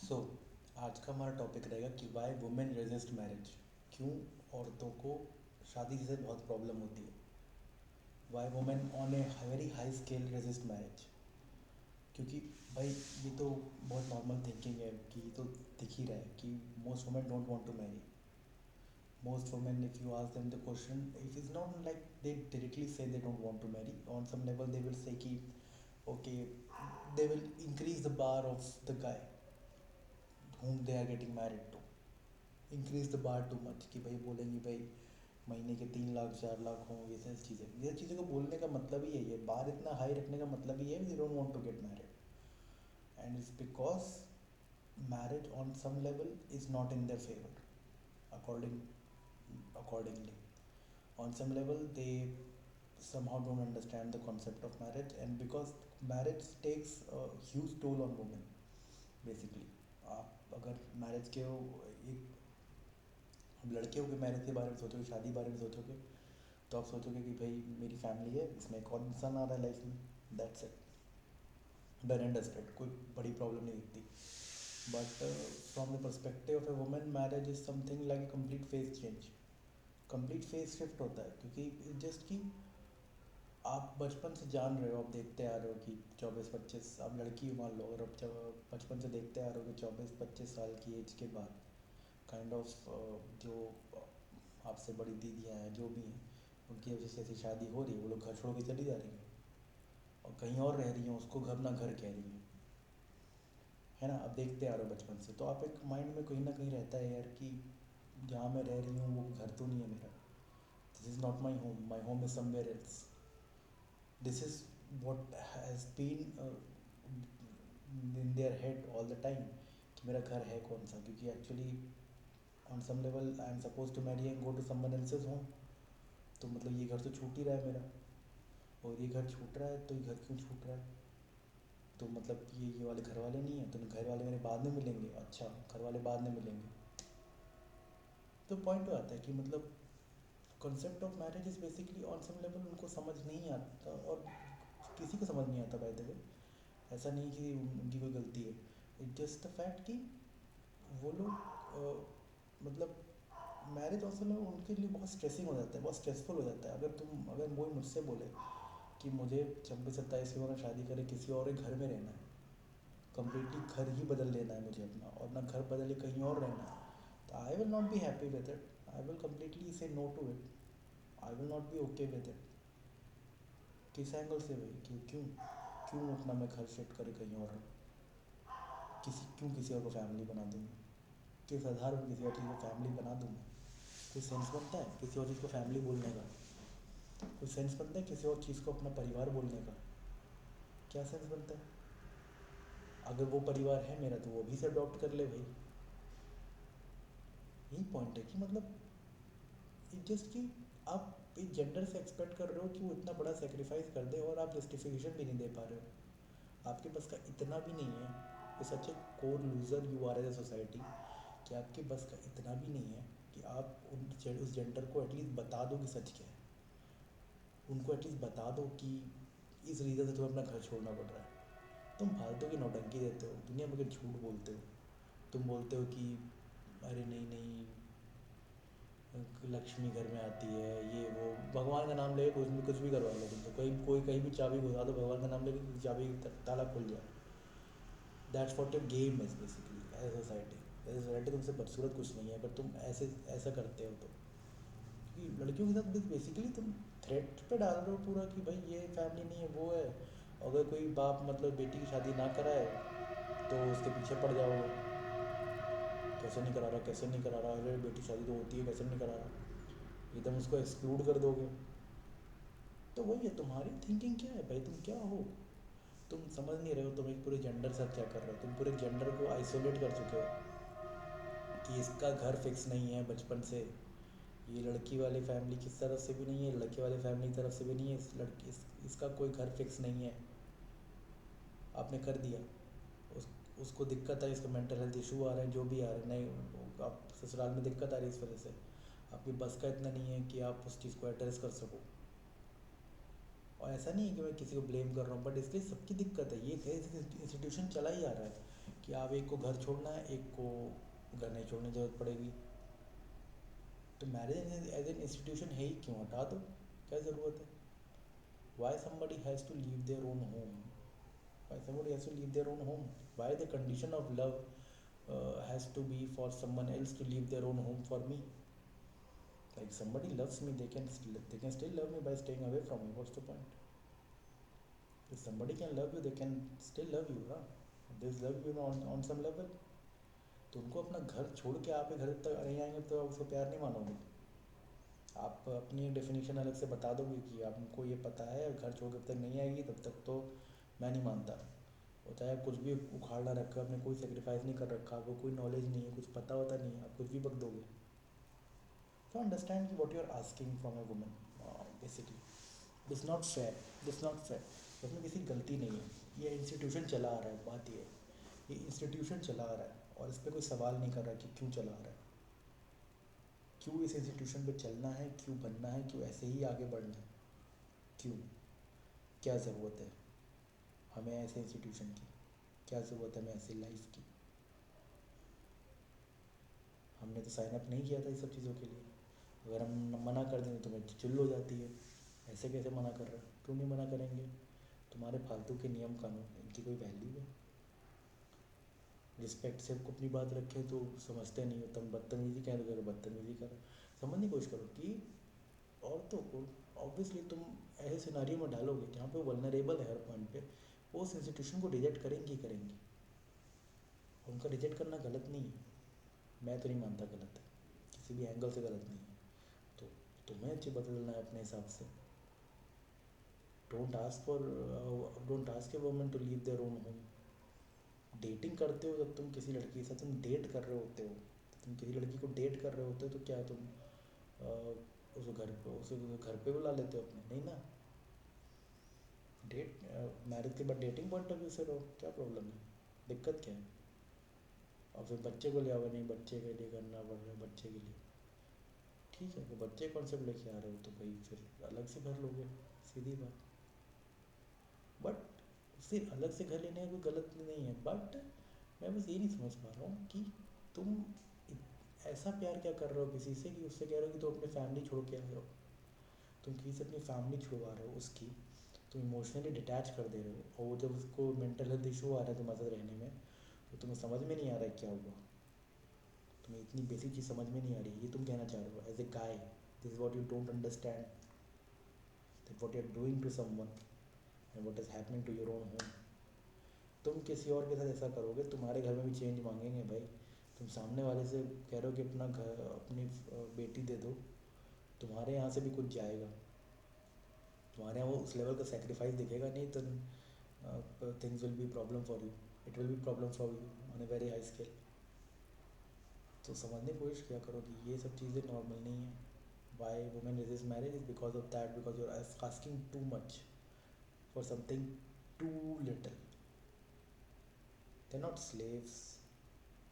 सो आज का हमारा टॉपिक रहेगा कि वाई वुमेन रेजिस्ट मैरिज। क्यों औरतों को शादी से बहुत प्रॉब्लम होती है। Why women on a very high scale resist marriage. क्योंकि भाई ये तो बहुत नॉर्मल थिंकिंग है कि ये तो दिख ही रहा है कि most women don't want to marry. Most women, if you ask them the question, it is not like they directly say they don't want to marry. On some level they will say कि okay, they will increase the bar of the guy whom they are getting married to. Increase the bar too much कि भाई बोलेंगे भाई महीने के 3 लाख 4 लाख हों। ये चीज़ें को बोलने का मतलब ही यही है। बार इतना हाई रखने का मतलब ही है they don't want to get married. And it's because marriage on some level is not in their favour according accordingly. On some level they somehow don't understand the concept of marriage, and because marriage takes a huge toll on women basically. आप अगर marriage के एक लड़के के marriage के बारे में सोचोगे, शादी के बारे में सोचोगे, तो आप सोचोगे कि भाई मेरी फैमिली है, इसमें एक और इंसान आ रहा है लाइफ में, that's it, done and dusted, कोई बड़ी प्रॉब्लम नहीं दिखती। But from the perspective of A women, marriage is something like a complete face change, complete phase shift होता है। क्योंकि जस्ट कि आप बचपन से जान रहे हो, आप देखते आ रहे हो कि 24-25, आप लड़की हो मान लो, और अब जब बचपन से देखते आ रहे हो कि 24-25 साल की एज के बाद काइंड ऑफ जो आपसे बड़ी दीदियाँ हैं जो भी हैं, उनकी वजह से ऐसी शादी हो रही है, वो लोग घर छोड़ के चली जा रही हैं और कहीं और रह रही हैं, उसको घर ना घर कह रही हैं, है ना। आप देखते आ रहे हो बचपन से, तो आप एक माइंड में कहीं ना कहीं रहता है यार कि जहाँ मैं रह रही हूँ वो घर तो नहीं है मेरा, this is not my home is somewhere else. This is what has been in their head all the time कि मेरा घर है कौन सा। क्योंकि actually on some level I am suppose to marry and go to someone else's home, तो मतलब ये घर तो छूट ही रहा है मेरा, और ये घर छूट रहा है तो ये घर क्यों छूट रहा है, तो मतलब ये वाले घर वाले नहीं हैं, तो घर वाले मेरे बाद में मिलेंगे, अच्छा घर वाले बाद में मिलेंगे। तो पॉइंट तो आता है कि मतलब concept of marriage is basically on some level उनको समझ नहीं आता, और किसी को समझ नहीं आता बाय द वे। ऐसा नहीं कि उनकी कोई गलती है, इट जस्ट द फैक्ट कि वो लोग मतलब मैरिज असल में उनके लिए बहुत स्ट्रेसिंग हो जाता है, बहुत स्ट्रेसफुल हो जाता है। अगर वो मुझसे बोले कि मुझे 26-27 की उम्र में शादी करे, किसी और के घर में रहना है, कम्प्लीटली घर ही बदल लेना है मुझे अपना, और ना घर बदले कहीं और रहना है, तो I will not be happy with it, I will completely say no to it, I will not be okay with it. किस एंगल से भाई, क्यों क्यों क्यों अपना मैं घर शिफ्ट करे कहीं और रहूँ, किसी और को फैमिली बना दूँ, किस आधार पर किसी और चीज़ को फैमिली बना दूँ मैं। कोई सेंस बनता है किसी और चीज़ को फैमिली बोलने का? कोई सेंस बनता है किसी और चीज़ को अपना परिवार बोलने का? क्या सेंस बनता है? अगर वो परिवार है मेरा तो वो भी से अडॉप्ट कर ले भाई। यही पॉइंट है कि मतलब इट जस्ट कि आप एक जेंडर से एक्सपेक्ट कर रहे हो कि वो इतना बड़ा सेक्रीफाइस कर दे, और आप जस्टिफिकेशन भी नहीं दे पा रहे हो। आपके बस का इतना भी नहीं है, ये such a core loser you are as a society, कि आपके बस का इतना भी नहीं है कि आप उस जेंडर को एटलीस्ट बता दो कि सच क्या है। उनको एटलीस्ट बता दो कि इस रीज़न से तुम्हें अपना घर छोड़ना पड़ रहा है। तुम फालतू की नौटंकी देते हो, दुनिया भर के झूठ बोलते हो। तुम बोलते हो कि अरे नहीं नहीं, लक्ष्मी घर में आती है, ये वो, भगवान का नाम लेके कुछ भी करवा लो तुम, तो कोई कहीं भी चाबी घुसा दो, भगवान का नाम लेके चाबी ताला खुल जाए। That's what your game is basically as a society. As a society तुमसे बदसूरत कुछ नहीं है अगर तुम ऐसा करते हो तो। क्योंकि लड़कियों के साथ बेसिकली तुम थ्रेट पे डाल रहे हो पूरा कि भाई ये फैमिली नहीं है वो है, अगर कोई बाप मतलब बेटी की शादी ना कराए तो उसके पीछे पड़ जाओगे, कैसे नहीं करा रहा, कैसे नहीं करा रहा, अरे बेटी शादी तो होती है, कैसे नहीं करा रहा, एकदम उसको एक्सक्लूड कर दोगे। तो वही है, तुम्हारी थिंकिंग क्या है भाई, तुम क्या हो? तुम समझ नहीं रहे हो तुम एक पूरे जेंडर साथ क्या कर रहे हो। तुम पूरे जेंडर को आइसोलेट कर चुके हो कि इसका घर फिक्स नहीं है बचपन से, ये लड़की वाले फैमिली की तरफ से भी नहीं है, लड़के वाले फैमिली की तरफ से भी नहीं है, इसका कोई घर फिक्स नहीं है। आपने कर दिया। उस उसको दिक्कत है, इसका मेंटल हेल्थ इशू आ रहे हैं, जो भी आ रहे हैं, नहीं आप ससुराल में दिक्कत आ रही है, इस वजह से आपकी बस का इतना नहीं है कि आप उस चीज़ को एड्रेस कर सको। और ऐसा नहीं है कि मैं किसी को ब्लेम कर रहा हूँ, बट इसलिए सबकी दिक्कत है, ये इंस्टीट्यूशन चला ही आ रहा है। कि आप एक को घर छोड़ना है, एक को घर नहीं छोड़ने की ज़रूरत पड़ेगी। तो मैरिज एज एन इंस्टीट्यूशन है ही क्यों, हटा दो, क्या ज़रूरत है? Why somebody has to leave their own home? Why somebody has to leave their own home? Why the condition of love has to be for someone else to leave their own home for me? Like somebody loves me, they can still love me by staying away from me. What's the point? If somebody can love you, they can still love you, huh? They love you on some level. तो उनको अपना घर छोड़ के आप घर तक नहीं आएंगे तो आप उसको प्यार नहीं मानोगे। आप अपनी डेफिनेशन अलग से बता दोगे कि आपको ये पता है घर छोड़ के जब तक नहीं आएगी तब तक तो मैं नहीं मानता। और चाहे आप कुछ भी उखाड़ ना रखा, आपने कोई सेक्रीफाइस नहीं कर रखा, आपको कोई नॉलेज नहीं है, कुछ पता होता नहीं है, आप कुछ भी बक दोगे। तो अंडरस्टैंड कि what you are asking from a woman basically it's not fair, it's not fair. उसमें किसी की गलती नहीं है, ये इंस्टीट्यूशन चला आ रहा है, बात ये इंस्टीट्यूशन चला आ रहा है और इस पर कोई सवाल नहीं कर रहा कि क्यों चला आ रहा है, क्यों इस इंस्टीट्यूशन पे चलना है, क्यों बनना है, क्यों ऐसे ही आगे बढ़ना है, क्यों, क्या ज़रूरत है हमें ऐसे इंस्टीट्यूशन की, क्या ज़रूरत है हमें ऐसी लाइफ की? हमने तो साइन अप नहीं किया था इस सब चीज़ों के लिए। अगर हम मना कर दें तो तुम्हें चिल्ल हो जाती है, ऐसे कैसे मना कर रहे हो? क्यों नहीं मना करेंगे? तुम्हारे फालतू के नियम कानून, इनकी कोई वैल्यू है? रिस्पेक्ट से अपनी बात रखें तो समझते नहीं हो, तुम बदतमीज़ी कह रहे हो, बदतमीज़ी करो। समझने की कोशिश करो कि औरतों को ऑब्वियसली तुम ऐसे सिनारियो में डालोगे जहाँ पे वल्नरेबल है हर पॉइंट पे, वो उस इंस्टीट्यूशन को रिजेक्ट करेंगी ही करेंगी। उनका रिजेक्ट करना गलत नहीं है, मैं तो नहीं मानता गलत है, किसी भी एंगल से गलत नहीं है। तो तुम्हें अच्छी बदलना है अपने हिसाब से। Don't ask a woman to leave their own home. Dating करते हो जब तुम किसी लड़की के साथ तुम डेट कर रहे होते हो, तुम किसी लड़की को डेट कर रहे होते हो तो क्या तुम उसे घर पे बुला लेते हो अपने? नहीं ना। डेट मैरिज के बाद डेटिंग पॉइंट ऑफ व्यू से रहो, क्या प्रॉब्लम है, दिक्कत क्या है? और फिर बच्चे को ले आओ, नहीं बच्चे के लिए करना पड़ रहा है, बच्चे के लिए ठीक है, तो बच्चे कॉन्सेप्ट लेके आ रहे हो तो भाई फिर अलग से घर लोगे, सीधी बात। बट सिर्फ अलग से घर लेने का कोई गलत नहीं है, बट मैं बस ये नहीं समझ पा रहा हूँ कि तुम ऐसा प्यार क्या कर रहे हो किसी से कि उससे कह रहे हो कि तुम अपनी फैमिली छोड़ के आ रहे हो, तुम किसी से अपनी फैमिली छुड़वा रहे हो उसकी, तुम इमोशनली डिटैच कर दे रहे हो, और जब उसको मेंटल हेल्थ इशू आ रहा है तुम्हारे साथ रहने में तो तुम्हें समझ में नहीं आ रहा है क्या हुआ, तुम्हें इतनी बेसिक चीज़ समझ में नहीं आ रही, ये तुम कहना चाह रहे हो as a guy, this is what you don't understand, that what you are doing to someone and what is happening to your own home. तुम किसी और के साथ ऐसा करोगे, तुम्हारे घर में भी चेंज मांगेंगे भाई। तुम सामने वाले से कह रहे हो कि अपना घर अपनी बेटी दे दो, तुम्हारे यहाँ से भी कुछ जाएगा, तुम्हारे यहाँ वो उस लेवल का सेक्रीफाइस दिखेगा नहीं, तो things will be problem for you, it will be problem for you on a very high scale. तो समझने की कोशिश किया करो कि ये सब चीज़ें नॉर्मल नहीं है। Why women resist marriage is because of that, because you are asking too much for something too little. They are not slaves,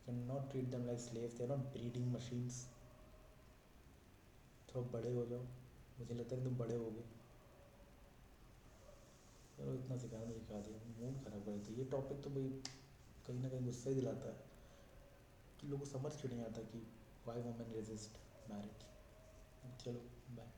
can not treat them like slaves, they are not breeding machines. थोड़ा बड़े हो जाओ, मुझे लगता है कि तुम बड़े हो गए। चलो इतना सिखा दिया, मूड खराब कर देती ये टॉपिक तो भाई कहीं ना कहीं गुस्सा ही दिलाता है कि लोगों को समझ क्यों नहीं आता कि वाई वुमेन रेजिस्ट मैरिज। चलो बाय।